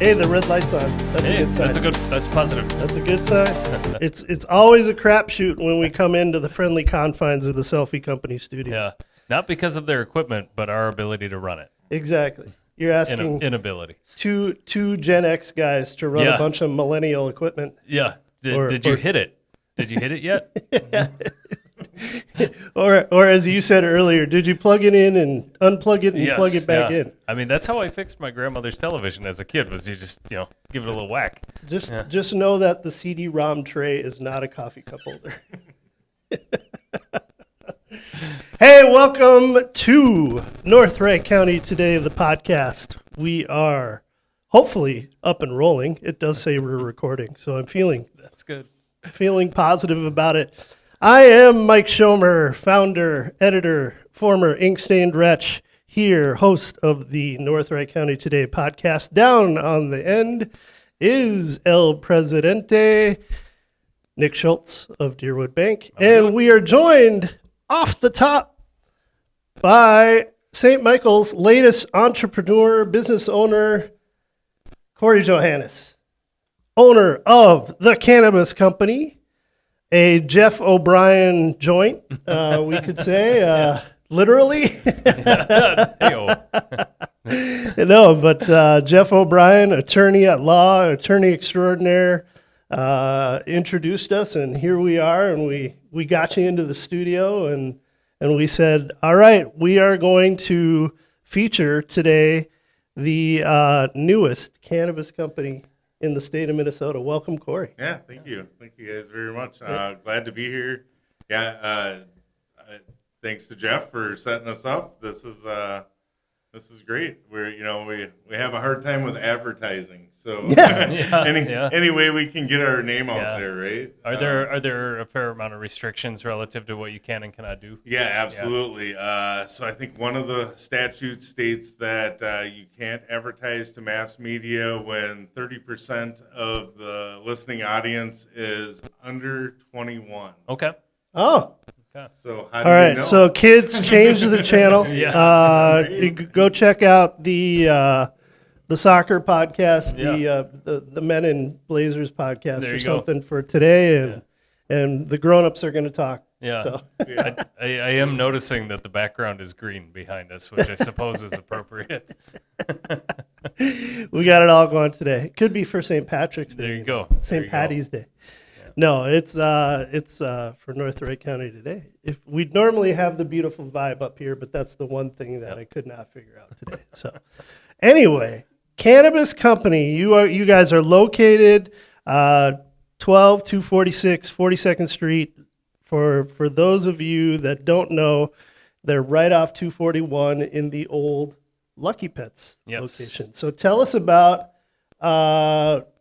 Hey, the red light's on. That's a good sign. That's positive. That's a good sign. It's always a crapshoot when we come into the friendly confines of the Selfie Company studios. Yeah, not because of their equipment, but our ability to run it. Exactly. You're asking inability. Two Gen X guys to run a bunch of millennial equipment. Yeah. Did you hit it? Did you hit it yet? Or as you said earlier, did you plug it in and unplug it and plug it back in? I mean, that's how I fixed my grandmother's television as a kid. Was you just give it a little whack. Just know that the CD-ROM tray is not a coffee cup holder. Hey, welcome to North Wright County Today, the podcast. We are hopefully up and rolling. It does say we're recording, so I'm feeling positive about it. I am Mike Schomer, founder, editor, former ink-stained wretch, here, host of the North Wright County Today podcast. Down on the end is El Presidente, Nick Schultz of Deerwood Bank. And we are joined off the top by St. Michael's latest entrepreneur, business owner, Corey Johannes, owner of the Cannabis Company, a Jeff O'Brien joint, we could say, literally. No, but Jeff O'Brien, attorney at law, attorney extraordinaire, introduced us, and here we are, and we got you into the studio, and we said, all right, we are going to feature today the newest cannabis company in the state of Minnesota. Welcome, Corey. Yeah, thank you. Thank you guys very much. Glad to be here. Yeah, thanks to Jeff for setting us up. This is great. We have a hard time with advertising, so any way we can get our name out there, right? Are there a fair amount of restrictions relative to what you can and cannot do? Yeah, absolutely. So I think one of the statutes states that you can't advertise to mass media when 30% of the listening audience is under 21. Okay. Oh. So all right, so kids, change the channel. Yeah. Go check out the soccer podcast, the Men in Blazers podcast, or something for today, and the grown-ups are going to talk. Yeah, so. I am noticing that the background is green behind us, which I suppose is appropriate. We got it all going today. Could be for St. Patrick's Day. There you go. St. Patty's Day. No, it's for North Wright County Today. If we'd normally have the beautiful vibe up here, but that's the one thing that I could not figure out today. So, anyway, Cannabis Company. You guys are located 12246 42nd Street. For those of you that don't know, they're right off 241 in the old Lucky Pets location. So tell us about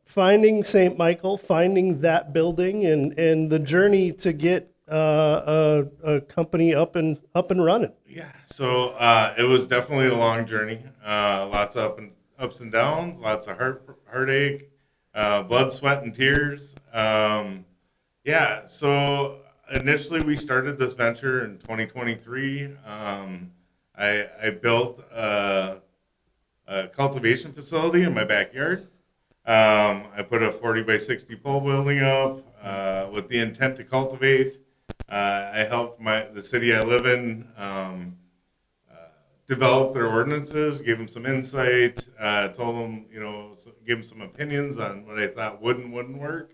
finding St. Michael, finding that building, and the journey to get a company up and running. Yeah, so it was definitely a long journey. Lots of ups and downs, lots of heartache, blood, sweat, and tears. So initially we started this venture in 2023. I built a cultivation facility in my backyard. I put a 40 by 60 pole building up with the intent to cultivate. I helped the city I live in develop their ordinances, gave them some insight, told them, gave them some opinions on what I thought would and wouldn't work,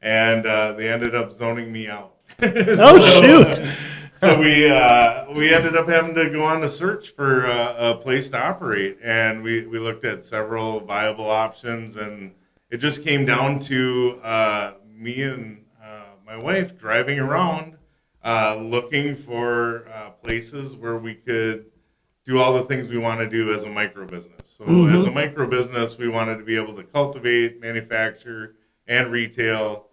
and they ended up zoning me out. Shoot! So we ended up having to go on a search for a place to operate, and we looked at several viable options, and it just came down to me and my wife driving around looking for places where we could do all the things we want to do as a micro business. So as a micro business, we wanted to be able to cultivate, manufacture, and retail.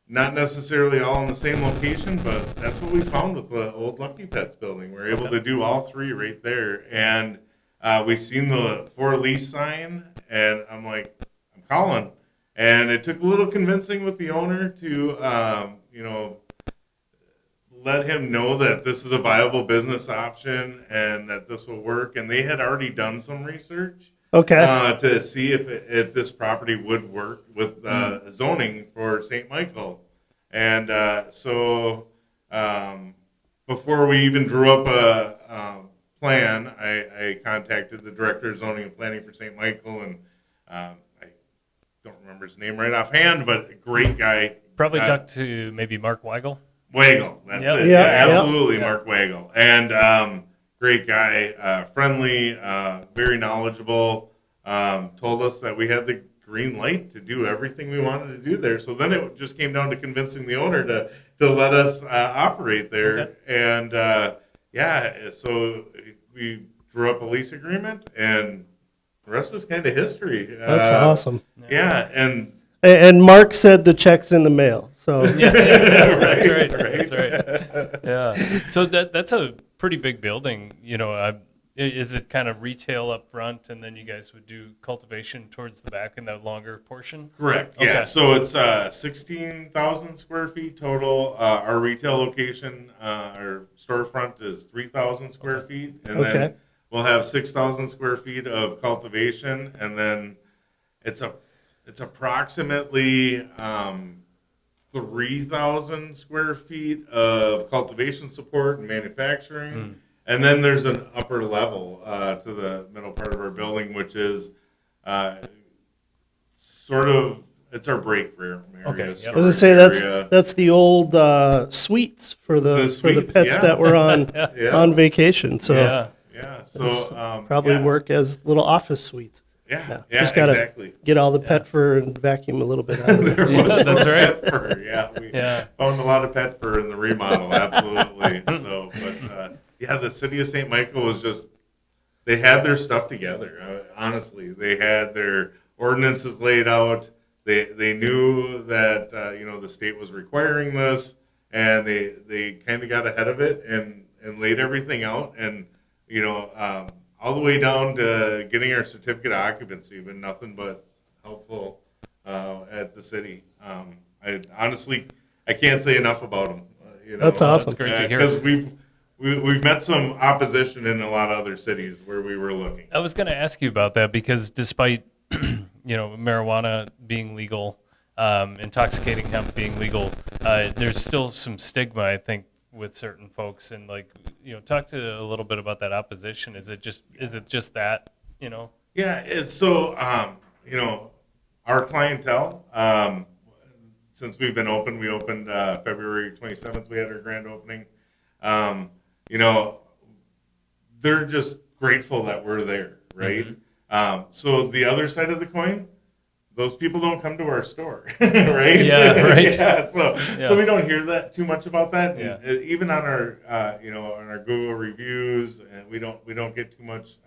Not necessarily all in the same location, but that's what we found with the old Lucky Pets building. We're able to do all three right there. And we seen the for lease sign, and I'm like, I'm calling. And it took a little convincing with the owner to, let him know that this is a viable business option and that this will work. And they had already done some research Okay. to see if this property would work with zoning for St. Michael. And so before we even drew up a plan, I contacted the director of zoning and planning for St. Michael, and I don't remember his name right offhand, but a great guy. Probably talked to maybe Mark Weigel. Weigel, that's Yep. it. Yeah, Yeah, yeah. absolutely, Mark Weigel. And great guy, friendly, very knowledgeable. Told us that we had the green light to do everything we wanted to do there. So then it just came down to convincing the owner to let us operate there. Okay. And so we drew up a lease agreement, and the rest is kind of history. That's awesome. Yeah, and And Mark said the check's in the mail. So Yeah, that's right. Right. That's right. Yeah. So that's a pretty big building. Is it kind of retail up front, and then you guys would do cultivation towards the back in that longer portion? correct. Okay. Yeah. So it's 16,000 square feet total. Our retail location, our storefront is 3,000 square feet, and Okay. then we'll have 6,000 square feet of cultivation, and then it's approximately 3,000 square feet of cultivation support and manufacturing. And then there's an upper level to the middle part of our building, which is it's our break room area. Okay, yep. I was gonna say that's the old suites for the suites, pets yeah. that were on Yeah. on vacation. So Yeah. Yeah. So probably yeah. work as little office suites. Yeah. Yeah, just gotta Exactly. Get all the pet fur and vacuum a little bit out of there. There was Yeah, that's some right. pet fur. Yeah, we Yeah. found a lot of pet fur in the remodel. Absolutely. So, but the city of St. Michael was they had their stuff together. Honestly, they had their ordinances laid out. They knew that the state was requiring this, and they kind of got ahead of it and laid everything out, and all the way down to getting our certificate of occupancy, been nothing but helpful at the city. I can't say enough about them. That's awesome. That's great to hear. Because we've met some opposition in a lot of other cities where we were looking. I was going to ask you about that because despite marijuana being legal, intoxicating hemp being legal, there's still some stigma, I think, with certain folks. And talk to a little bit about that opposition. Is it just that? Yeah, it's so our clientele. Since we've been open, we opened February 27th. We had our grand opening. They're just grateful that we're there, right? Mm-hmm. So the other side of the coin, those people don't come to our store, right? Yeah, right. Yeah, so Yeah. we don't hear that too much about that. Yeah. And, even on our on our Google reviews, and we don't get too much.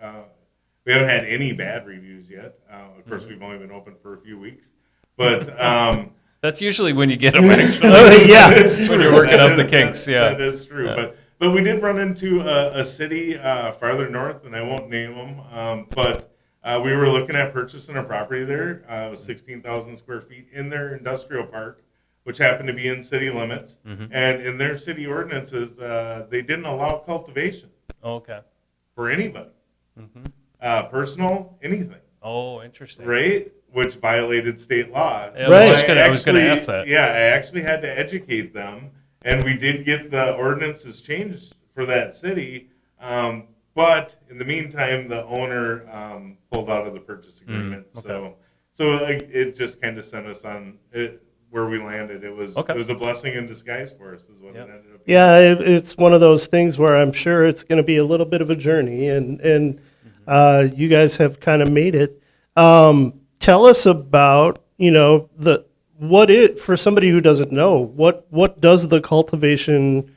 We haven't had any bad reviews yet. Of course, we've only been open for a few weeks, but That's usually when you get them, actually. Yeah. that is When true. you're working That up the is- kinks, that- yeah. that is true. Yeah. But we did run into a city farther north, and I won't name them. But we were looking at purchasing a property there. It was 16,000 square feet in their industrial park, which happened to be in city limits. Mhm. And in their city ordinances, they didn't allow cultivation Okay. for anybody, Mm-hmm. personal, anything, Oh, interesting. right? Which violated state law. Yeah, Right. I was gonna ask that. Yeah, I actually had to educate them, and we did get the ordinances changed for that city. But in the meantime, the owner pulled out of the purchase agreement. okay. So it just kind of sent us on where we landed. It was Okay. it was a blessing in disguise for us, is what Yeah. it ended up being. Yeah, it's one of those things where I'm sure it's going to be a little bit of a journey, and you guys have kind of made it. Tell us about for somebody who doesn't know what does the cultivation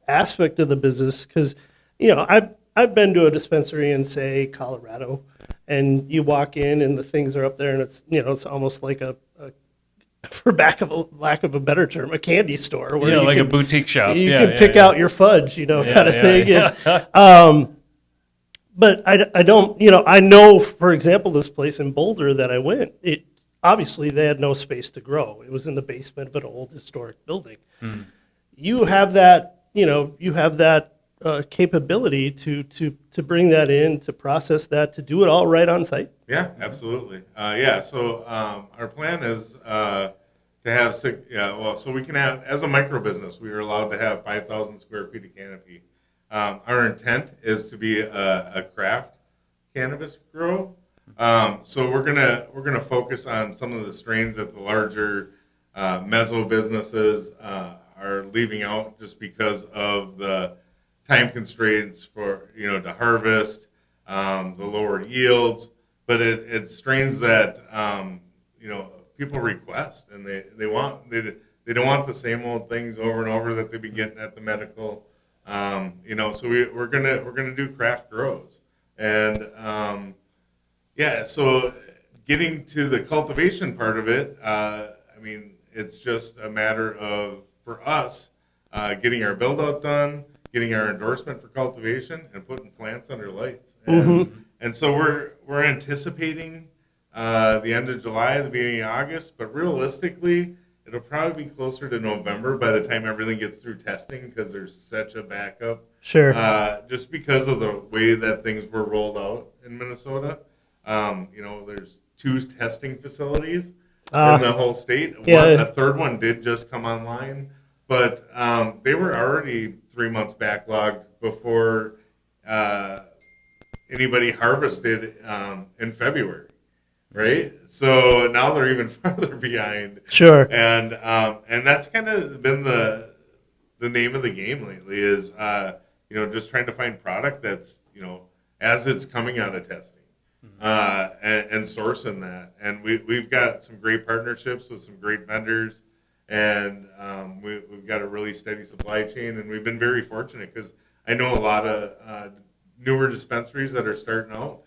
aspect of the business, because I've been to a dispensary in, say, Colorado, and you walk in and the things are up there, and it's almost like for lack of a better term, a candy store where Yeah, you like a can, boutique shop. you Yeah, can pick out your fudge, kind of thing. Yeah. And, but I don't, I know, for example, this place in Boulder that I went, obviously they had no space to grow. It was in the basement of an old historic building. You have that, capability to bring that in, to process that, to do it all right on site? Yeah, absolutely. So our plan is to have so we can have, as a micro business, we are allowed to have 5,000 square feet of canopy. Our intent is to be a craft cannabis grow. So we're gonna focus on some of the strains that the larger mezzo businesses are leaving out just because of the time constraints for to harvest, the lower yields. But it's strains that people request, and they don't want the same old things over and over that they've been getting at the medical. So we're gonna do craft grows, and so getting to the cultivation part of it, it's just a matter of, for us, getting our build out done, getting our endorsement for cultivation, and putting plants under lights. And so we're anticipating the end of July, the beginning of August, but realistically, it'll probably be closer to November by the time everything gets through testing, because there's such a backup. Sure. Just because of the way that things were rolled out in Minnesota. There's 2 testing facilities in the whole state. A third one did just come online, but they were already 3 months backlogged before anybody harvested in February, right? So now they're even farther behind. Sure. And that's kind of been the name of the game lately is just trying to find product that's as it's coming out of testing. And sourcing that, and we've got some great partnerships with some great vendors, and we've got a really steady supply chain, and we've been very fortunate because I know a lot of newer dispensaries that are starting out,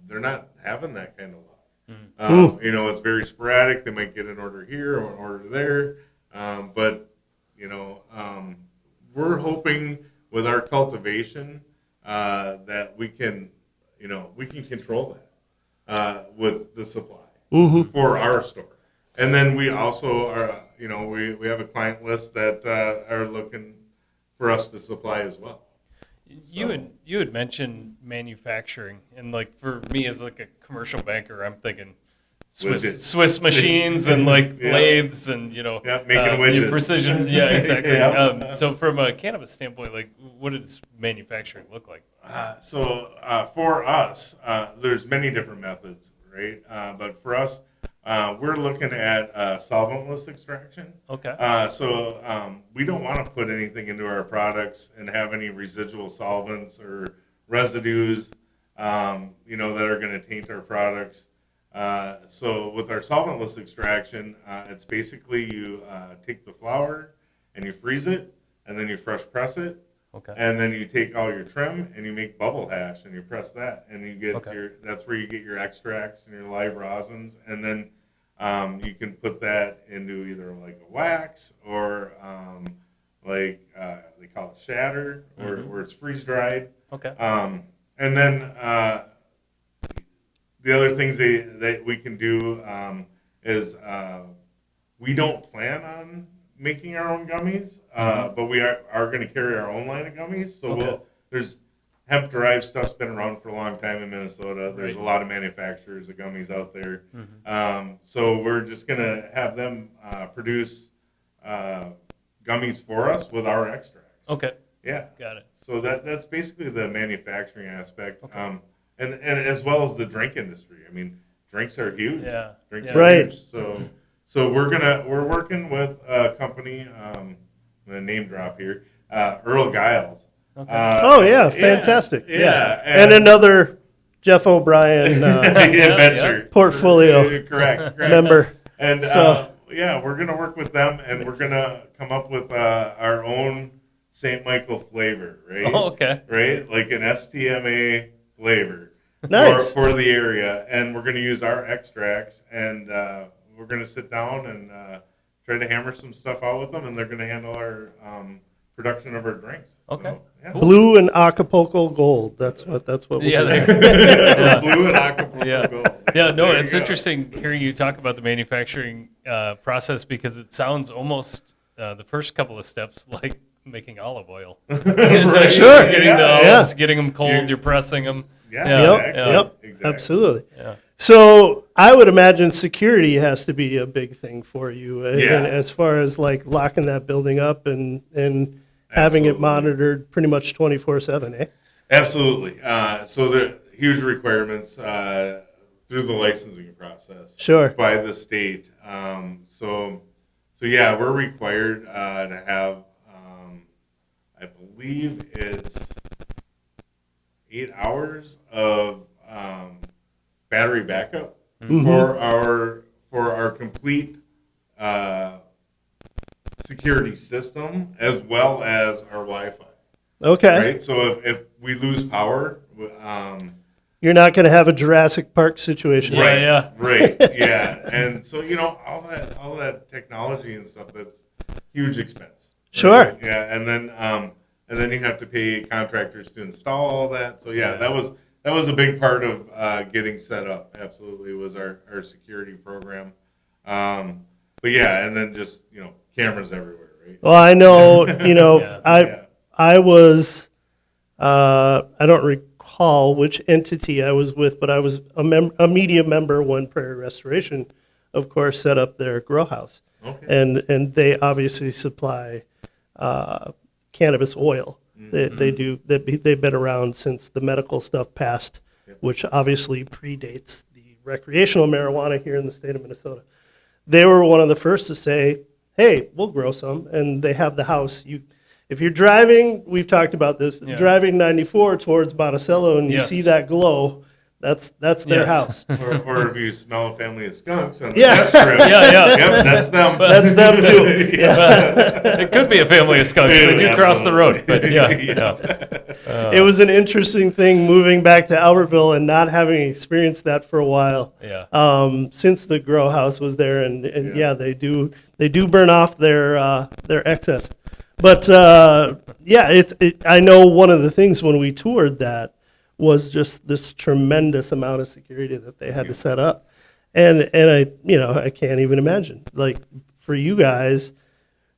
they're not having that kind of luck. It's very sporadic. They might get an order here or an order there, but we're hoping with our cultivation that we can control that with the supply for our store. And then we also are, we have a client list that are looking for us to supply as well. You had mentioned manufacturing, and like for me as like a commercial banker, I'm thinking Swiss machines and lathes and making widgets, precision. Yeah, exactly. So from a cannabis standpoint, like what does manufacturing look like? For us, there's many different methods, right? But for us, we're looking at solventless extraction. Okay. We don't want to put anything into our products and have any residual solvents or residues, that are going to taint our products. So with our solventless extraction, it's basically you take the flower and you freeze it, and then you fresh press it. Okay. And then you take all your trim and you make bubble hash and you press that, and you get that's where you get your extracts and your live rosins, and then you can put that into either like a wax or they call it shatter, or where it's freeze dried. Okay. And then the other things that we can do is we don't plan on making our own gummies, but we are going to carry our own line of gummies. So there's hemp-derived stuff's been around for a long time in Minnesota. There's a lot of manufacturers of gummies out there. So we're just going to have them produce gummies for us with our extracts. Okay. Yeah. Got it. So that's basically the manufacturing aspect. Okay. And as well as the drink industry. I mean, drinks are huge. Yeah. Drinks are huge. So we're working with a company, I'm gonna name drop here, Earl Giles. Okay. Fantastic. Yeah. And another Jeff O'Brien adventure portfolio correct member. And we're gonna work with them, and we're gonna come up with our own St. Michael flavor, right? Oh, okay. Right, like an STMA flavor. Nice. For the area, and we're going to use our extracts, and we're going to sit down and try to hammer some stuff out with them, and they're going to handle our production of our drinks. Okay. So, yeah. Blue and Acapulco Gold. That's what we'll do. Blue and Acapulco Gold. Yeah, no, it's interesting hearing you talk about the manufacturing process, because it sounds almost the first couple of steps like making olive oil. Right. Sure. Getting the Yeah. olives, getting them cold, you're pressing them. Yeah, Yep. exactly. Absolutely. Yeah. So I would imagine security has to be a big thing for you, Yeah. and as far as like locking that building up and having it Absolutely. monitored pretty much 24/7, eh? Absolutely. So the huge requirements through the licensing process Sure. by the state. So yeah, we're required to have, I believe it's 8 hours of battery backup for our complete security system as well as our Wi-Fi. Okay. Right. So if we lose power, You're not going to have a Jurassic Park situation. Yeah, yeah. right, yeah, and so all that technology and stuff, that's huge expense. Sure. Right? Yeah, and then you have to pay contractors to install all that. So yeah, that was a big part of getting set up. Absolutely, was our security program. But yeah, and then just cameras everywhere, right? Well, I know, Yeah. I was, I don't recall which entity I was with, but I was a media member when Prairie Restoration, of course, set up their grow house. Okay. And they obviously supply cannabis oil. They do. They've been around since the medical stuff passed, which obviously predates the recreational marijuana here in the state of Minnesota. They were one of the first to say, "Hey, we'll grow some," and they have the house. If you're driving, we've talked about this. Yeah. Driving 94 towards Monticello, and you Yes. see that glow, that's their Yes. house. Or if you smell a family of skunks on the Yeah. test strip, Yeah, yeah. yep, that's them. That's them too. Yeah. It could be a family of skunks. They do cross the road, but yeah. It was an interesting thing moving back to Albertville and not having experienced that for a while. Yeah. Since the grow house was there, and yeah, they do burn off their excess. But yeah, I know one of the things when we toured that was just this tremendous amount of security that they had to set up, and I can't even imagine, like, for you guys,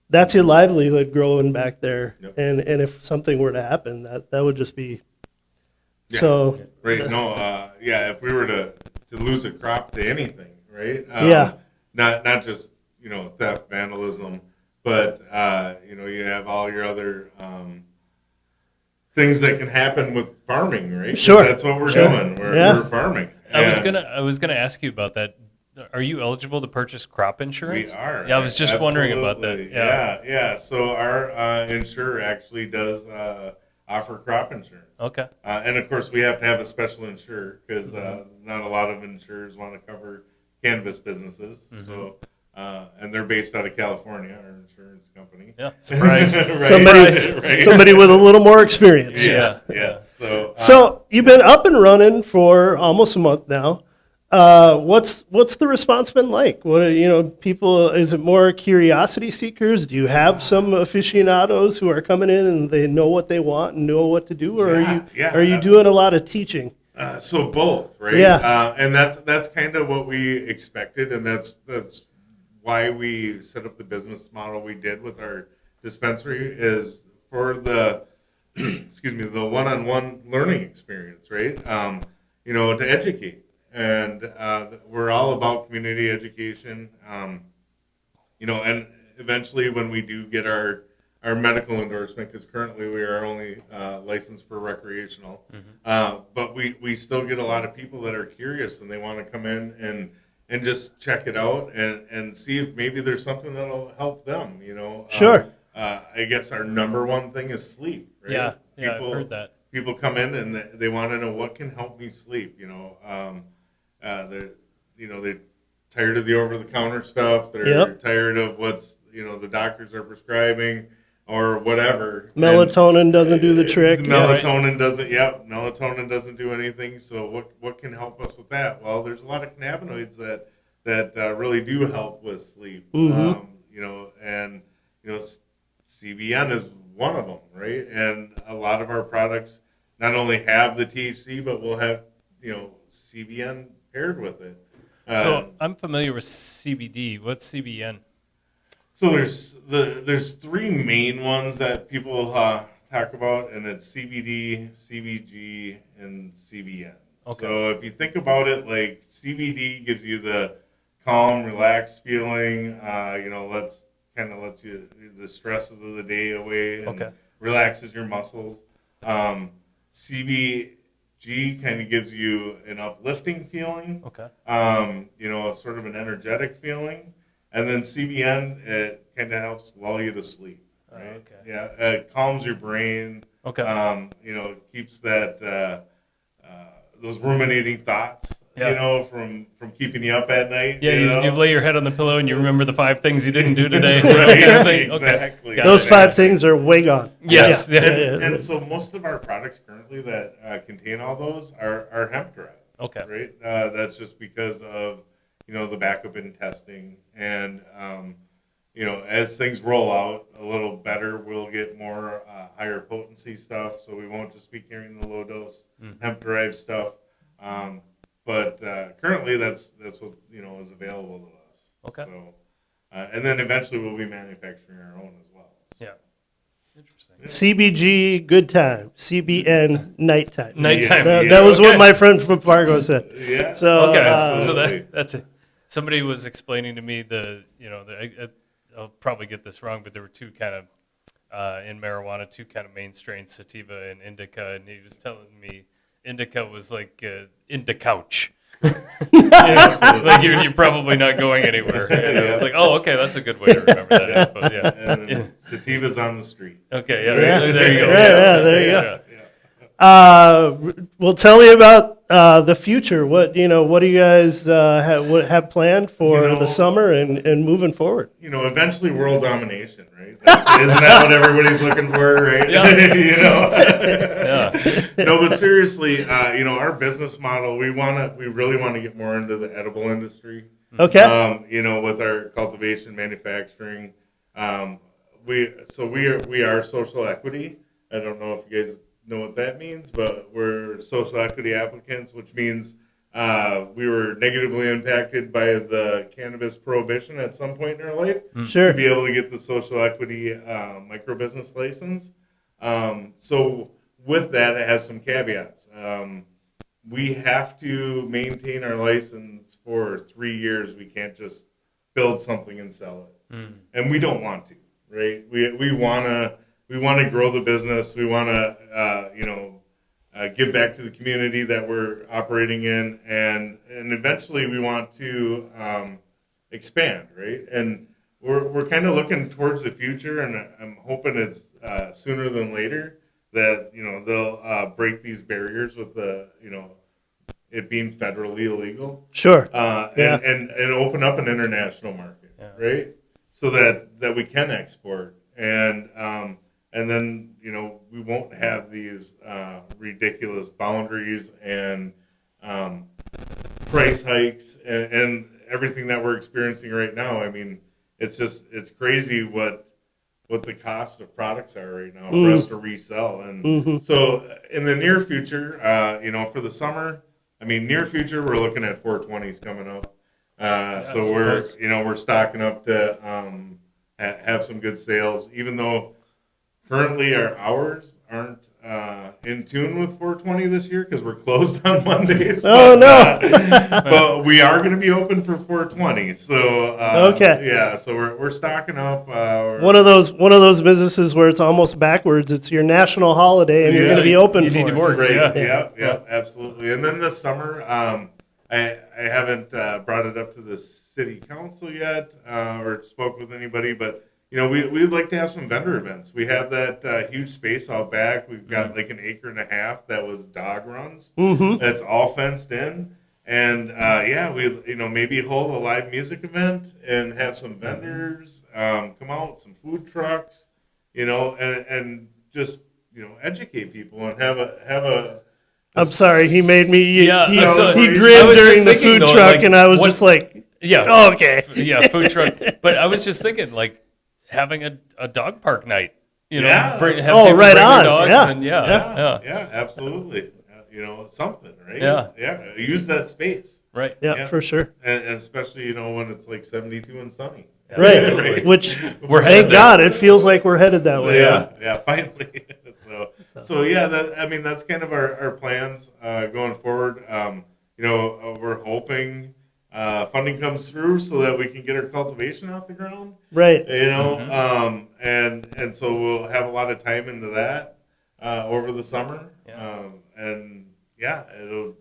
that's your livelihood growing back there. Yep. And if something were to happen, that would just be Yeah. so. Right. No. Yeah. If we were to lose a crop to anything, right? Yeah. Not just theft, vandalism, but you have all your other things that can happen with farming, right? 'Cause Sure. that's what we're Sure. doing. Yeah. We're farming. I was And gonna ask you about that. Are you eligible to purchase crop insurance? We are. Yeah, I was just wondering about that. Absolutely. Yeah. Yeah. So our insurer actually does offer crop insurance. Okay. And of course, we have to have a special insurer because not a lot of insurers want to cover cannabis businesses. So, and they're based out of California, our insurance company. Yeah. Surprise. Right. Somebody with a little more experience. Yes, Yeah. yes. So you've been up and running for almost a month now. What's the response been like? What people? Is it more curiosity seekers? Do you have some aficionados who are coming in and they know what they want and know what to do, or are you doing a lot of teaching? So both, right? Yeah. And that's kind of what we expected, and that's why we set up the business model we did with our dispensary, is for the the one-on-one learning experience, right? To educate. And we're all about community education, and eventually when we do get our medical endorsement, because currently we are only licensed for recreational, but we still get a lot of people that are curious and they want to come in and just check it out and see if maybe there's something that'll help them. Sure. I guess our number one thing is sleep. Right? Yeah. I've heard that. People come in and they want to know what can help me sleep. They're tired of the over-the-counter stuff. They're tired of what's the doctors are prescribing or whatever. Melatonin doesn't do the trick. Melatonin doesn't. Yep, melatonin doesn't do anything. So what can help us with that? Well, there's a lot of cannabinoids that really do help with sleep. CBN is one of them, right? And a lot of our products not only have the THC, but we'll have CBN paired with it. So I'm familiar with CBD. What's CBN? So there's three main ones that people talk about, and it's CBD, CBG, and CBN. Okay. So if you think about it, like CBD gives you the calm, relaxed feeling. Lets you the stresses of the day away and Okay. relaxes your muscles. CBG kind of gives you an uplifting feeling. Okay. Sort of an energetic feeling. And then CBN, it kind of helps lull you to sleep, right? Okay. Yeah, it calms your brain. Okay. Keeps that those ruminating thoughts, Yeah. from keeping you up at night. Yeah, you lay your head on the pillow and you remember the 5 things you didn't do today. Right, Kind of thing. Okay. exactly. Got Those it. 5 things are way gone. Yes. Yeah. Yeah. And so most of our products currently that contain all those are hemp derived. Okay. Right. That's just because of the backup in testing, and as things roll out a little better, we'll get more higher potency stuff. So we won't just be carrying the low dose hemp derived stuff. But currently, that's what is available to us. Okay. So, and then eventually we'll be manufacturing our own as well. So. Yeah. Interesting. CBG, good time. CBN, nighttime. Nighttime. That was what my friend from Fargo said. Yeah. So, Okay. absolutely. That's it. Somebody was explaining to me I'll probably get this wrong, but there were 2 kind of in marijuana, 2 kind of main strains, sativa and indica, and he was telling me indica was like indicouch. Like you're probably not going anywhere. And I was like, oh, okay, that's a good way to remember that, I suppose. Yeah. And then sativa's on the street. Okay. Yeah. Yeah. There you go. Yeah, there you go. Yeah. Well, tell me about the future. What do you guys have planned for the summer and moving forward? Eventually world domination, right? Isn't that what everybody's looking for, right? Yeah. Yeah. No, but seriously, our business model, we really want to get more into the edible industry. Okay. With our cultivation, manufacturing, we are social equity. I don't know if you guys know what that means, but we're social equity applicants, which means we were negatively impacted by the cannabis prohibition at some point in our life Sure. to be able to get the social equity micro business license. So with that, it has some caveats. We have to maintain our license for 3 years. We can't just build something and sell it, and we don't want to, right? We want to grow the business. We want to, give back to the community that we're operating in, and eventually we want to expand, right? And we're kind of looking towards the future, and I'm hoping it's sooner than later that they'll break these barriers with the it being federally illegal. Sure. And open up an international market, right? So that we can export and then we won't have these ridiculous boundaries and price hikes and everything that we're experiencing right now. I mean, it's crazy what the cost of products are right now for us to resell. And so in the near future, for the summer, near future, we're looking at 420s coming up. So we're stocking up to have some good sales, even though currently our hours aren't in tune with 420 this year because we're closed on Mondays. Oh, no. But we are going to be open for 420. So okay. Yeah, so we're stocking up. One of those businesses where it's almost backwards. It's your national holiday and you're going to be open You for need to it. work. Right. Yeah. Yeah, absolutely. And then this summer, I haven't brought it up to the city council yet or spoke with anybody, but we'd like to have some vendor events. We have that huge space out back. We've got like an acre and a half that was dog runs. That's all fenced in. And we maybe hold a live music event and have some vendors come out, some food trucks, and just educate people and have a. I'm sorry, he made me. He grinned was during just the thinking, food though, truck, like, and I was what- just like, Yeah. oh, okay. Yeah, food truck. But I was just thinking, like, having a dog park night. Have Oh, people right bring their on. dogs Yeah. and Yeah, absolutely. Something, right? Yeah. Use that space. Right. Yeah, Yeah. for sure. And especially, when it's like 72 and sunny. Right. Right. Which, We're thank headed there. God, it feels like we're headed that way. Yeah, finally. So yeah, that's kind of our plans going forward. We're hoping funding comes through so that we can get our cultivation off the ground. Right. And so we'll have a lot of time into that over the summer. Yeah. It'll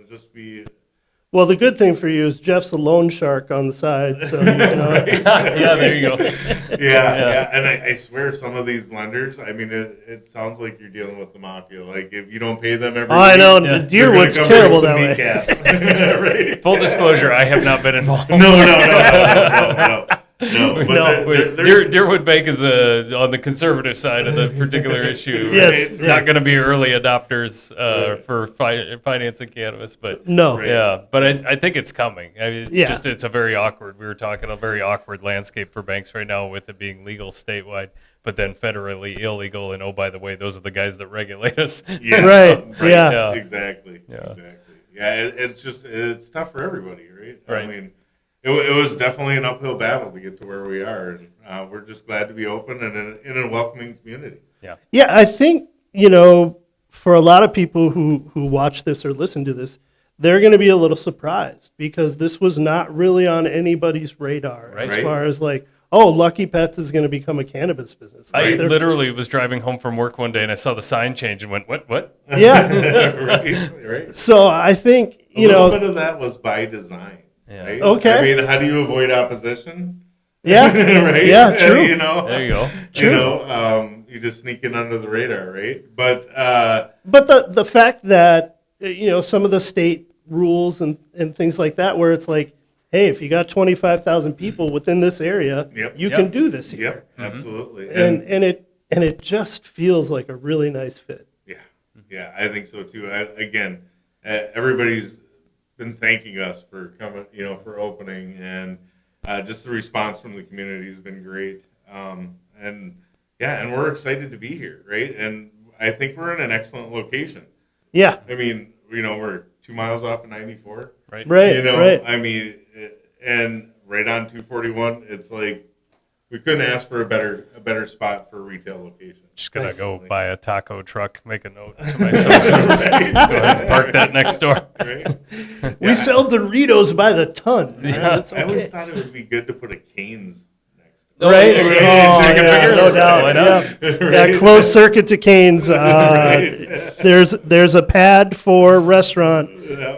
just be. Well, the good thing for you is Jeff's a loan shark on the side, so Yeah, there you go. Yeah. And I swear some of these lenders, I mean, it sounds like you're dealing with the mafia. Like if you don't pay them every I week, know Yeah. Deerwood's they're gonna come terrible bring that some way. kneecaps. Right? Full disclosure, I have not been involved. No. But No. Deerwood Bank is on the conservative side of the particular issue. Yes, Right? yeah. Not going to be early adopters for financing cannabis, but No. Right. yeah, but I think it's coming. I mean, Yeah. it's a very awkward. We were talking a very awkward landscape for banks right now with it being legal statewide, but then federally illegal. And oh, by the way, those are the guys that regulate us. Yes, Right, yeah. Yeah. Exactly. Yeah. Yeah, it's tough for everybody, right? Right. I mean, it was definitely an uphill battle to get to where we are, and we're just glad to be open and in a welcoming community. Yeah, I think, for a lot of people who watch this or listen to this, they're going to be a little surprised because this was not really on anybody's radar Right. as far as like, oh, Lucky Pets is going to become a cannabis business. I Like, they're- literally was driving home from work one day and I saw the sign change and went, what? Yeah. right. So I think, A little bit of that was by design. Yeah. Right? Okay. I mean, how do you avoid opposition? yeah, Right. yeah, true. There you go. True. You just sneak in under the radar, right? But But the fact that some of the state rules and things like that, where it's like, hey, if you got 25,000 people within this area, Yep. you Yep. can do this here. yep, absolutely. And it just feels like a really nice fit. Yeah, I think so too. Everybody's been thanking us for coming, for opening, and just the response from the community has been great. And we're excited to be here, right? And I think we're in an excellent location. Yeah, I mean, we're 2 miles off of 94. Right. right, right. I mean, and right on 241. It's like we couldn't ask for a better spot for a retail location. Just gonna Nice. go buy a taco truck, make a note to myself. Go ahead and park that next door. Right? We sell Doritos by the ton. Man. Yeah. It's I always okay. thought it would be good to put a Cane's next to Oh, Right? yeah, Oh, yeah, chicken yeah, fingers? no doubt. Why not? Yeah. Yeah, closed circuit to Cane's. There's a pad for restaurant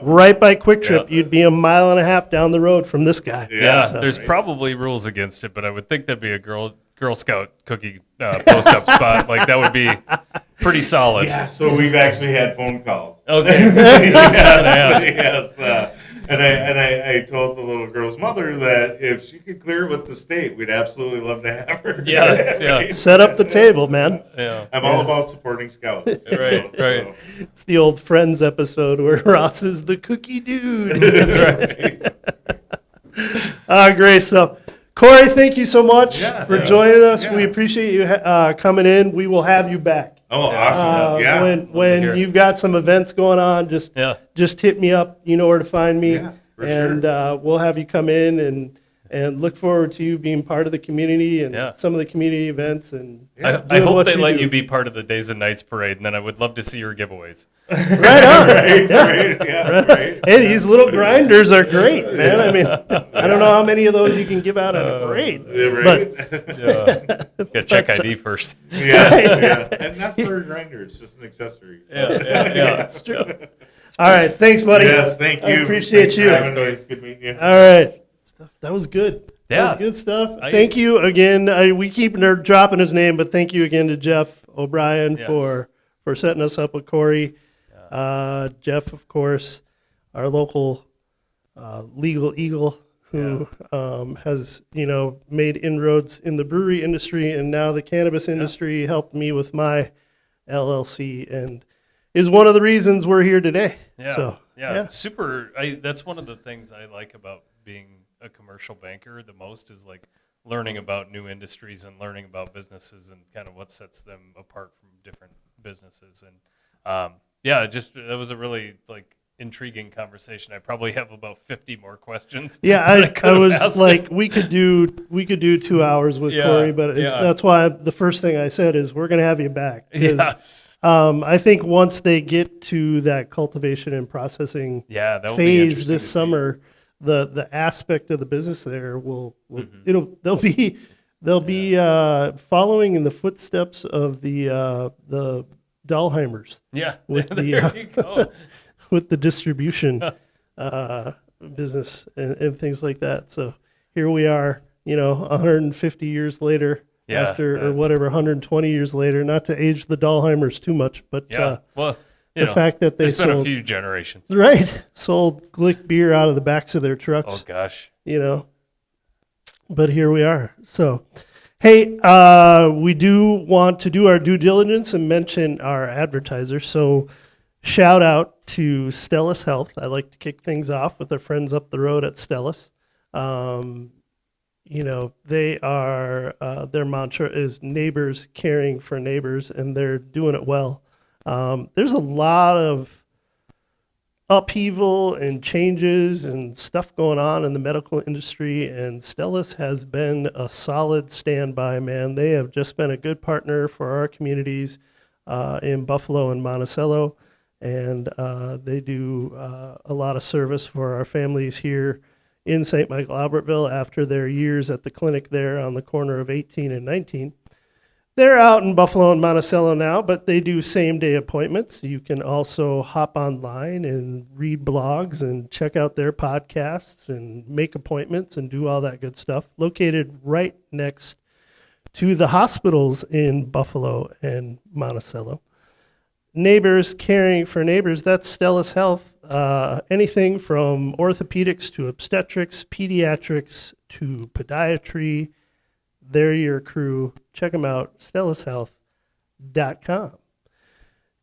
right by Quick Trip. Yeah. You'd be a mile and a half down the road from this guy. Yeah, So- there's probably rules against it, but I would think that'd be a Girl Scout cookie post-up spot. Like that would be pretty solid. Yeah, so we've actually had phone calls. Okay. Yes. And I told the little girl's mother that if she could clear it with the state, we'd absolutely love to have her. Yeah. Set up the table, man. Yeah. I'm all about supporting scouts. Right. It's the old Friends episode where Ross is the cookie dude. That's right. Great stuff. Corey, thank you so much Yeah, for yes. joining us. Yeah. We appreciate you coming in. We will have you back. Oh, awesome. Yeah. When hear it. you've got some events going on, Yeah. just hit me up. You know where to find me. Yeah, for and we'll have you come in and look forward to you being part of the community and Yeah. some of the community events. And I doing hope what they let do. you be part of the Days and Nights parade, and then I would love to see your giveaways. Right on. Right, right, yeah, right. Hey, these little grinders are great, man. I mean, I don't know how many of those you can give out at a parade. Yeah, right. Yeah. Got check ID first. Yeah. And not for a grinder, it's just an accessory. Yeah. That's true. All right. Thanks, buddy. Yes, thank you. I appreciate Thanks you. for having me. It's good meeting you. All right. That was good. That Yeah. was good stuff. Thank you again. We keep dropping his name, but thank you again to Jeff O'Brien Yes. for setting us up with Corey. Jeff, of course, our local legal eagle who has made inroads in the brewery industry and now the cannabis industry. Helped me with my LLC and is one of the reasons we're here today. Yeah. So, yeah. Super. That's one of the things I like about being a commercial banker the most is like learning about new industries and learning about businesses and kind of what sets them apart from different businesses. And that was a really like intriguing conversation. I probably have about 50 more questions. Yeah, that I could have was asked like, him. we could do 2 hours with Yeah, Corey, but yeah. that's why the first thing I said is we're going to have you back. 'Cause, Yes. I think once they get to that cultivation and processing Yeah, that will be phase interesting this to see. summer, the aspect of the business there will Mm-hmm. they'll be following in the footsteps of the Dahlheimers Yeah, with there you go. with the distribution uh, business and things like that. So here we are, 150 years later, Yeah, or whatever, 120 years later. Not to age the Dahlheimers too much, but Yeah, well, the fact that they it's been a sold few generations. sold Glick beer out of the backs of their trucks, Oh gosh. But here we are. So, hey, we do want to do our due diligence and mention our advertiser. So, shout out to Stellus Health. I like to kick things off with our friends up the road at Stellus. They are, their mantra is neighbors caring for neighbors, and they're doing it well. There's a lot of upheaval and changes and stuff going on in the medical industry, and Stellus has been a solid standby, man. They have just been a good partner for our communities in Buffalo and Monticello, and they do a lot of service for our families here in St. Michael Albertville after their years at the clinic there on the corner of 18 and 19. They're out in Buffalo and Monticello now, but they do same-day appointments. You can also hop online and read blogs and check out their podcasts and make appointments and do all that good stuff. Located right next to the hospitals in Buffalo and Monticello. Neighbors caring for neighbors, that's Stellus Health. Anything from orthopedics to obstetrics, pediatrics to podiatry, they're your crew. Check them out, stellushealth.com.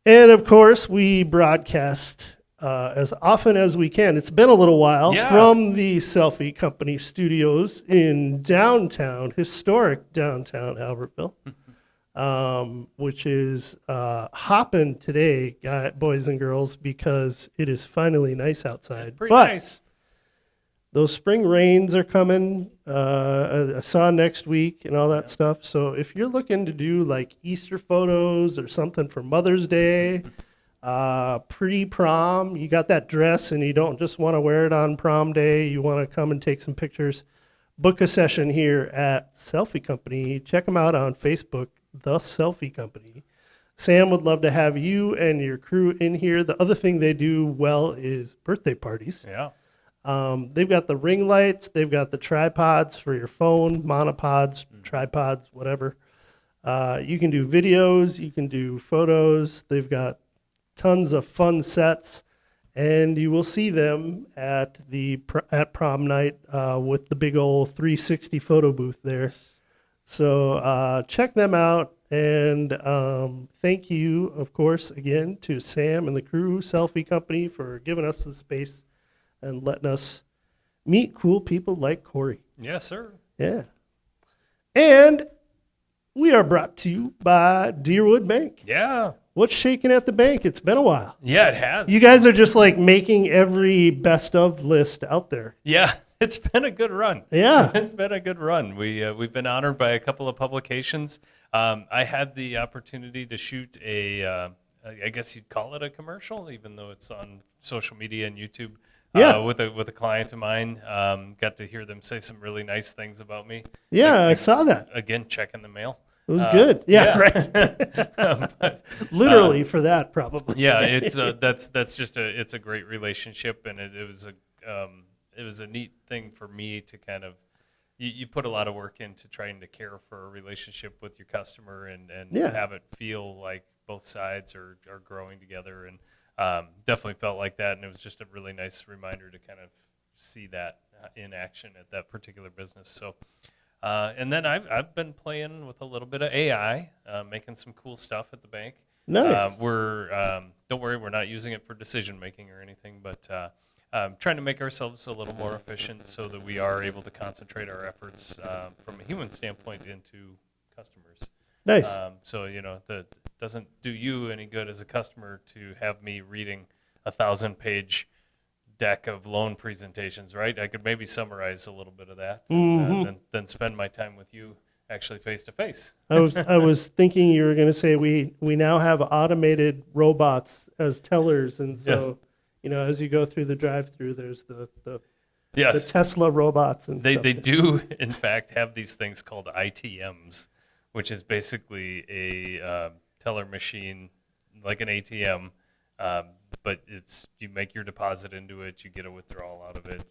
And of course, we broadcast as often as we can. It's been a little while from the Selfie Company studios in historic downtown Albertville, which is hopping today, boys and girls, because it is finally nice outside. Pretty nice. Those spring rains are coming. I saw next week and all that stuff. So if you're looking to do like Easter photos or something for Mother's Day, pre-prom, you got that dress and you don't just want to wear it on prom day, you want to come and take some pictures, book a session here at Selfie Company. Check them out on Facebook, The Selfie Company. Sam would love to have you and your crew in here. The other thing they do well is birthday parties. Yeah. They've got the ring lights. They've got the tripods for your phone, monopods, tripods, whatever. You can do videos. You can do photos. They've got tons of fun sets, and you will see them at prom night with the big old 360 photo booth there. So check them out. And thank you, of course, again to Sam and the crew, Selfie Company, for giving us the space and letting us meet cool people like Corey. Yes, sir. Yeah. And we are brought to you by Deerwood Bank. Yeah. What's shaking at the bank? It's been a while. Yeah, it has. You guys are just like making every best of list out there. Yeah, it's been a good run. Yeah. It's been a good run. We've been honored by a couple of publications. I had the opportunity to shoot I guess you'd call it a commercial, even though it's on social media and YouTube. With a client of mine, got to hear them say some really nice things about me. Yeah, I saw that. Again, checking the mail. It was good. Yeah, right. But, literally for that, probably. yeah, it's that's just it's a great relationship, and it was a neat thing for me to kind of you put a lot of work into trying to care for a relationship with your customer and have it feel like both sides are growing together, and definitely felt like that, and it was just a really nice reminder to kind of see that in action at that particular business. So, and then I've been playing with a little bit of AI, making some cool stuff at the bank. Nice. Don't worry, we're not using it for decision making or anything, but trying to make ourselves a little more efficient so that we are able to concentrate our efforts from a human standpoint into customers. Nice. So that doesn't do you any good as a customer to have me reading 1,000-page deck of loan presentations, right? I could maybe summarize a little bit of that, then spend my time with you actually face to face. I was thinking you were going to say we now have automated robots as tellers, and so as you go through the drive-through, there's the Tesla robots and they stuff. they do in fact have these things called ITMs, which is basically a teller machine like an ATM, but you make your deposit into it, you get a withdrawal out of it.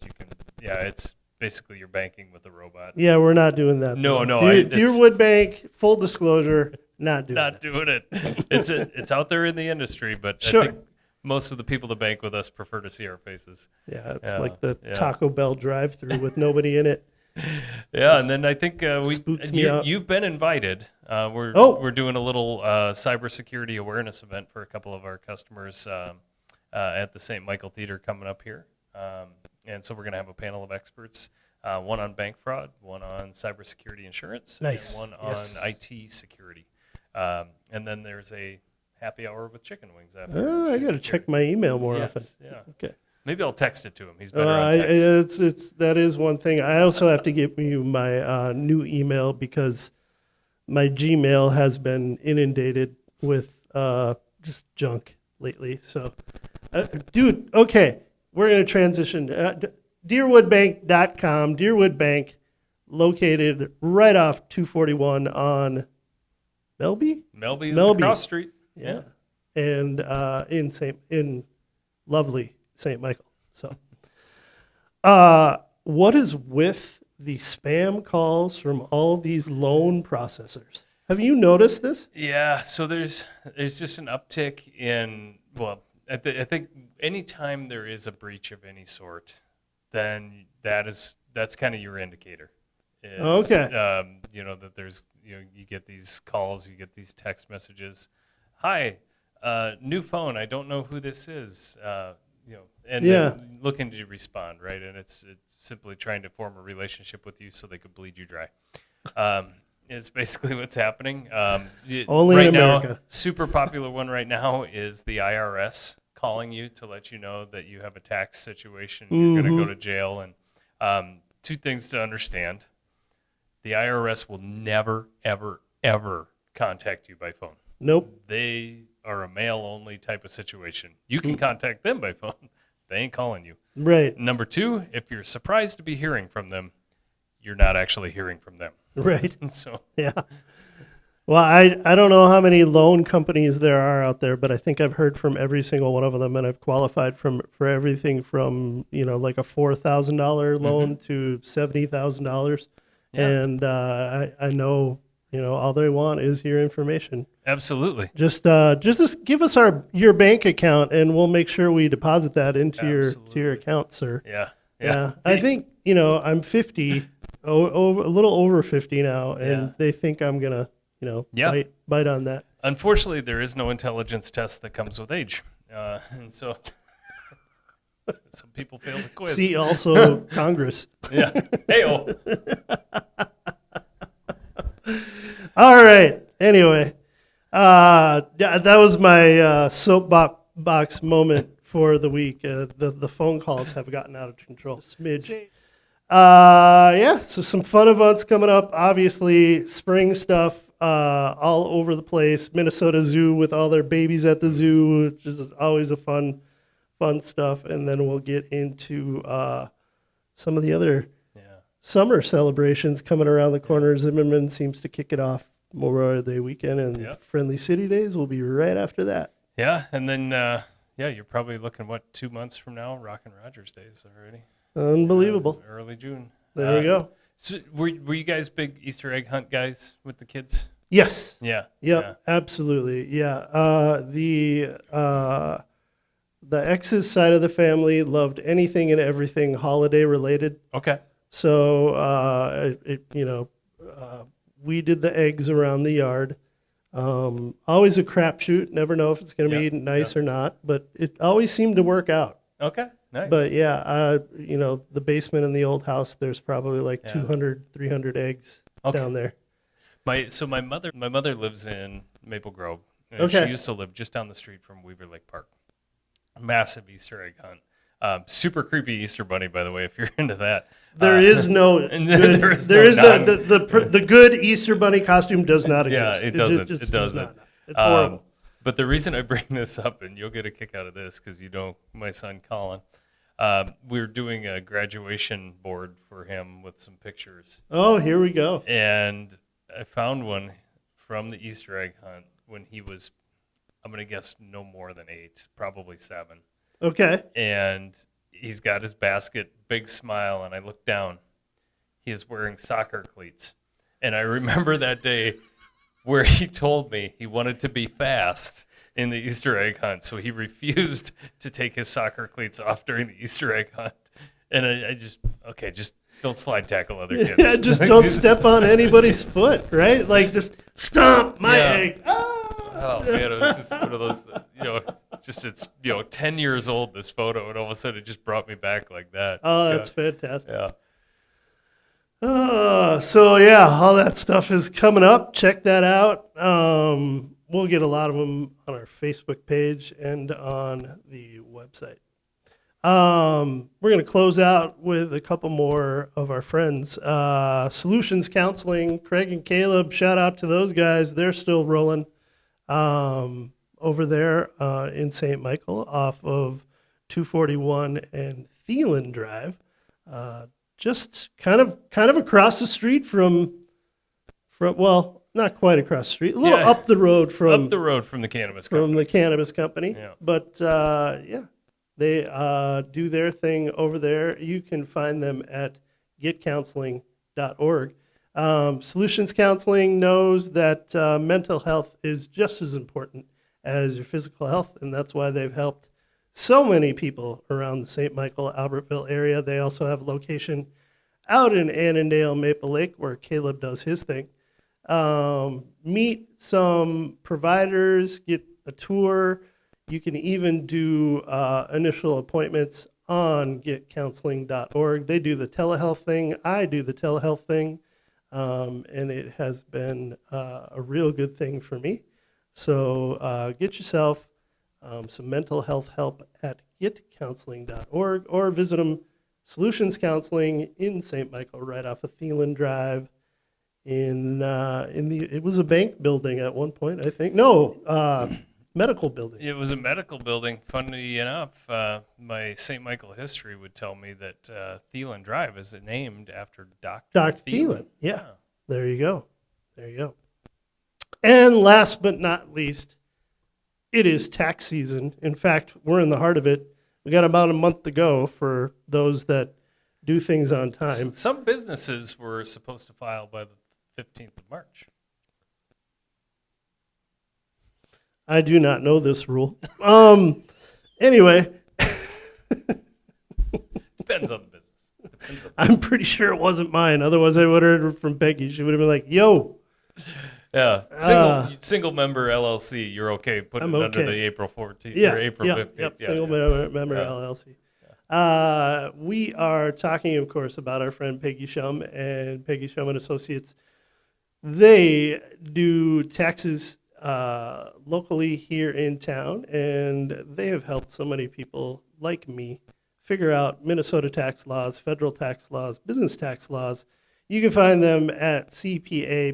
It's basically you're banking with a robot. Yeah, we're not doing that. No, Deerwood Bank, full disclosure, not doing it. It's out there in the industry, but sure. I think most of the people that bank with us prefer to see our faces. Yeah, it's like the Taco Bell drive-through with nobody in it. Yeah, and then I think you've been invited. We're doing a little cybersecurity awareness event for a couple of our customers at the St. Michael Theater coming up here. And so we're going to have a panel of experts, one on bank fraud, one on cybersecurity insurance, and one on IT security. And then there's a happy hour with chicken wings after. I got to check my email more often. Yeah. Okay. Maybe I'll text it to him. He's better on text. That is one thing. I also have to give you my new email because my Gmail has been inundated with just junk lately. So, dude, okay, we're going to transition. DeerwoodBank.com, Deerwood Bank, located right off 241 on Melby? Melby is the cross street. Yeah. And in lovely St. Michael. So, what is with the spam calls from all these loan processors? Have you noticed this? Yeah. So there's just an uptick in, well, I think anytime there is a breach of any sort, then that's kind of your indicator. Okay. That there's, you get these calls, you get these text messages. Hi, new phone. I don't know who this is. Then looking to respond, right? And it's simply trying to form a relationship with you so they could bleed you dry. Is basically what's happening. Only right in America. Now, super popular one right now is the IRS calling you to let you know that you have a tax situation. You're going to go to jail. And two things to understand. The IRS will never, ever, ever contact you by phone. Nope. They are a mail-only type of situation. You can contact them by phone. They ain't calling you. Right. Number two, if you're surprised to be hearing from them, you're not actually hearing from them. Right. So yeah. Well, I don't know how many loan companies there are out there, but I think I've heard from every single one of them, and I've qualified for everything from like a $4,000 loan to $70,000, and I know all they want is your information. Absolutely. Just give us your bank account, and we'll make sure we deposit that into your account, sir. Yeah. I think I'm 50. A little over 50 now, and they think I'm gonna, bite on that. Unfortunately, there is no intelligence test that comes with age, and so some people fail the quiz. See also Congress. Yeah. Hey-oh. All right. Anyway, that was my soapbox moment for the week. The phone calls have gotten out of control. Smidge. So some fun events coming up. Obviously, spring stuff all over the place. Minnesota Zoo with all their babies at the zoo, which is always a fun stuff. And then we'll get into some of the other summer celebrations coming around the corner. Zimmerman seems to kick it off Memorial Day weekend, and Friendly City Days will be right after that. Yeah, and then you're probably looking 2 months from now, Rockin' Rogers Days already. Unbelievable. Early June. There we go. So were you guys big Easter egg hunt guys with the kids? Yes. Yeah. Yep. Absolutely. Yeah. The ex's side of the family loved anything and everything holiday related. Okay. So we did the eggs around the yard. Always a crapshoot. Never know if it's going to be nice or not, but it always seemed to work out. Okay. Nice. But the basement in the old house, there's probably like 200, 300 eggs down there. My mother lives in Maple Grove. And She used to live just down the street from Weaver Lake Park. massive Easter egg hunt. Super creepy Easter bunny, by the way, if you're into that. There is no and good, there is there no is non- no the good Easter bunny costume does not Yeah, exist. it doesn't. just It does doesn't. not. It's horrible. But the reason I bring this up, and you'll get a kick out of this because you know my son Colin, we're doing a graduation board for him with some pictures. Oh, here we go. And I found one from the Easter egg hunt when he was, I'm going to guess, no more than 8, probably 7. Okay. And he's got his basket, big smile, and I look down. He is wearing soccer cleats. And I remember that day where he told me he wanted to be fast in the Easter egg hunt, so he refused to take his soccer cleats off during the Easter egg hunt. And I just don't slide tackle other kids. Yeah, just don't step on anybody's foot, right? Like, just stomp my egg. Oh man, it was just one of those, it's 10 years old, this photo, and all of a sudden it just brought me back like that. Oh, that's fantastic. Yeah. So yeah, all that stuff is coming up. Check that out. We'll get a lot of them on our Facebook page and on the website. We're going to close out with a couple more of our friends. Solutions Counseling, Craig and Caleb, shout out to those guys. They're still rolling over there in St. Michael off of 241 and Thielen Drive. Just kind of across the street from well, not quite across the street, a little up the road from the Cannabis Company. From the Cannabis Company. Yeah. But they do their thing over there. You can find them at getcounseling.org. Solutions Counseling knows that mental health is just as important as your physical health, and that's why they've helped so many people around the St. Michael, Albertville area. They also have a location out in Annandale, Maple Lake, where Caleb does his thing. Meet some providers, get a tour. You can even do initial appointments on getcounseling.org. They do the telehealth thing. I do the telehealth thing, and it has been a real good thing for me. So get yourself some mental health help at getcounseling.org or visit them, Solutions Counseling in St. Michael, right off of Thielen Drive. It was a bank building at one point, I think. No, medical building. It was a medical building. Funnily enough, my St. Michael history would tell me that Thielen Drive is named after Dr. Thielen. Yeah, there you go. And last but not least, it is tax season. In fact, we're in the heart of it. We got about a month to go for those that do things on time. Some businesses were supposed to file by the 15th of March. I do not know this rule. Anyway. Depends on the business. I'm pretty sure it wasn't mine. Otherwise, I would have heard from Peggy. She would have been like, yo. Yeah, single member LLC, you're okay putting it under the April 14th or April 15th. Single member LLC. We are talking, of course, about our friend Peggy Shum and Peggy Shum and Associates. They do taxes locally here in town, and they have helped so many people like me figure out Minnesota tax laws, federal tax laws, business tax laws. You can find them at cpapss.com,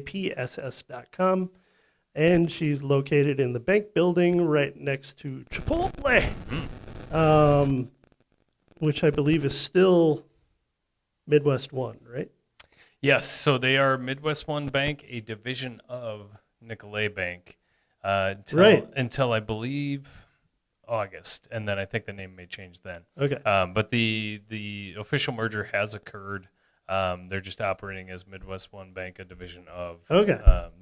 and she's located in the bank building right next to Chipotle, which I believe is still Midwest One, right? Yes, so they are Midwest One Bank, a division of Nicolay Bank, until I believe August, and then I think the name may change then. Okay. But the official merger has occurred. They're just operating as Midwest One Bank, a division of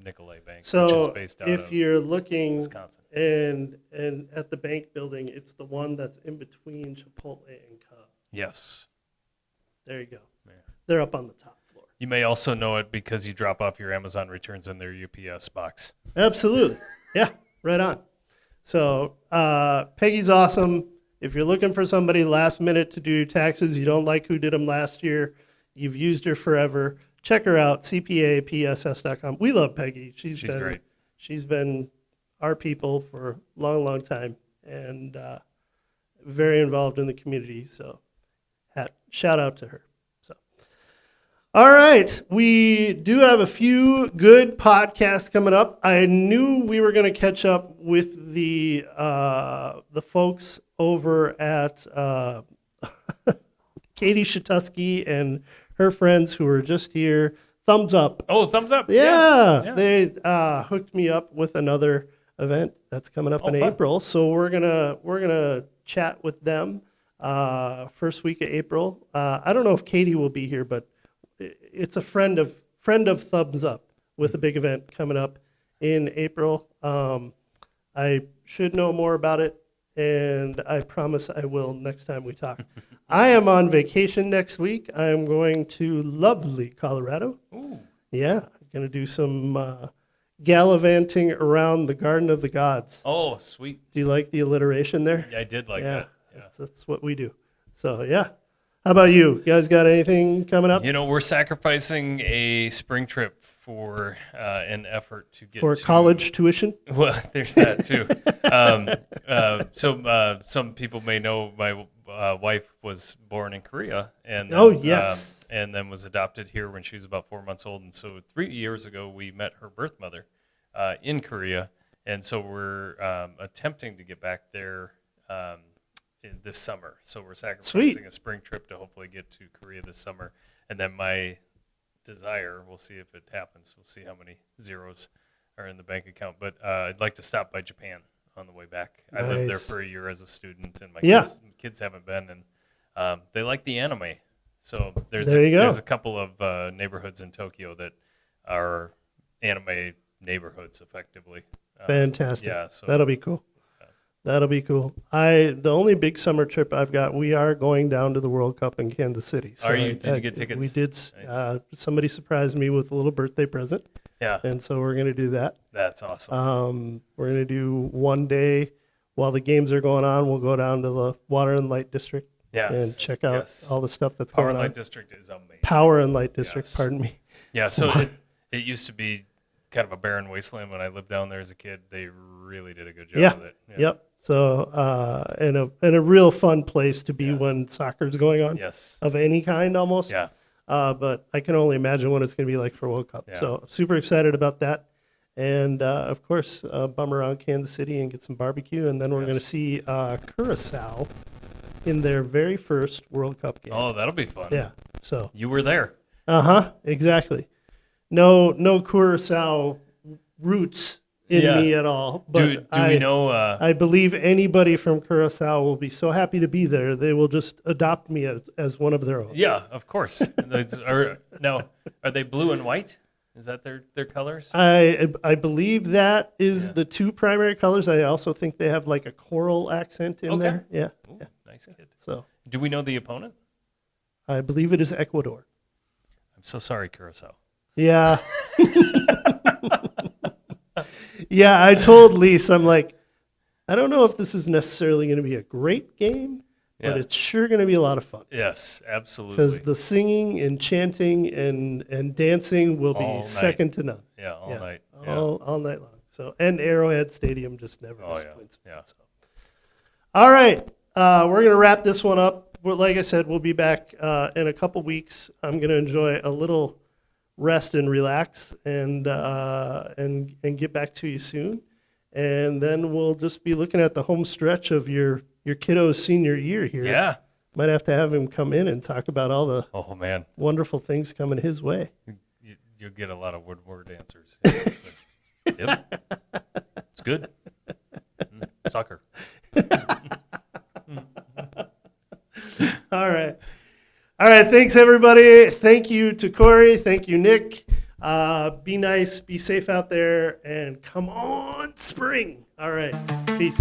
Nicolay Bank, which is based out of you're looking Wisconsin. and at the bank building, it's the one that's in between Chipotle and Cub. Yes. There you go. Yeah. They're up on the top floor. You may also know it because you drop off your Amazon returns in their UPS box. Absolutely. Yeah, right on. So Peggy's awesome. If you're looking for somebody last minute to do your taxes, you don't like who did them last year, you've used her forever, check her out, cpapss.com. We love Peggy. She's been great. She's been our people for a long, long time. And very involved in the community. So shout out to her. So, all right, we do have a few good podcasts coming up. I knew we were going to catch up with the folks over at Katie Shatusky and her friends who were just here. Thumbs up. Oh, thumbs up. Yeah. They hooked me up with another event that's coming up in fun. April. So we're gonna chat with them first week of April. I don't know if Katie will be here, but it's a friend of Thumbs Up with a big event coming up in April. I should know more about it, and I promise I will next time we talk. I am on vacation next week. I am going to lovely Colorado. Ooh. Yeah, I'm going to do some gallivanting around the Garden of the Gods. Oh, sweet. Do you like the alliteration there? Yeah, I did like that. Yeah. That's what we do. So, yeah. How about you? You guys got anything coming up? You know, we're sacrificing a spring trip for an effort to get For to college tuition? Well, there's that too. So some people may know my wife was born in Korea, and yes. And then was adopted here when she was about 4 months old. And so 3 years ago, we met her birth mother in Korea, and so we're attempting to get back there this summer. So we're sacrificing a spring trip to hopefully get to Korea this summer, and then my desire, we'll see if it happens. We'll see how many zeros are in the bank account. But I'd like to stop by Japan on the way back. I lived there for a year as a student, and my kids haven't been, and they like the anime. So there's a couple of neighborhoods in Tokyo that are anime neighborhoods, effectively. Fantastic. Yeah, so that'll be cool. That'll be cool. The only big summer trip I've got, we are going down to the World Cup in Kansas City. So did you get tickets? We did. Nice. Somebody surprised me with a little birthday present. Yeah. And so we're going to do that. That's awesome. We're going to do one day while the games are going on. We'll go down to the Water and Light District and check out all the stuff that's going on. Power and Light District is amazing. Power and Light District, pardon me. Yeah, so it used to be kind of a barren wasteland when I lived down there as a kid. They really did a good job with it. Yeah. Yep. So, and a real fun place to be when soccer's going on. Yes. Of any kind, almost. Yeah. But I can only imagine what it's going to be like for World Cup. Yeah. So, super excited about that. And, of course, bum around Kansas City and get some barbecue. And then we're going to see Curacao in their very first World Cup game. Oh, that'll be fun. Yeah. So. You were there. Exactly. No Curacao roots in me at all. But do we know? I believe anybody from Curacao will be so happy to be there. They will just adopt me as one of their own. Yeah, of course. Are they blue and white? Is that their colors? I believe that is the two primary colors. I also think they have like a coral accent in there. Yeah. Ooh, nice kid. So, do we know the opponent? I believe it is Ecuador. I'm so sorry, Curacao. Yeah. Yeah, I told Lise, I'm like, I don't know if this is necessarily going to be a great game, but it's sure going to be a lot of fun. Yes, absolutely. Because the singing and chanting and dancing will be second to none. Yeah, all night. All night long. So, and Arrowhead Stadium just never disappoints me. Yeah. So. All right, we're going to wrap this one up. Like I said, we'll be back in a couple weeks. I'm going to enjoy a little rest and relax and get back to you soon. And then we'll just be looking at the home stretch of your kiddo's senior year here. Yeah. Might have to have him come in and talk about all the wonderful things coming his way. You'll get a lot of Woodward answers. Yep. It's good. Soccer. All right. All right, thanks, everybody. Thank you to Corey. Thank you, Nick. Be nice, be safe out there, and come on, spring. All right, peace.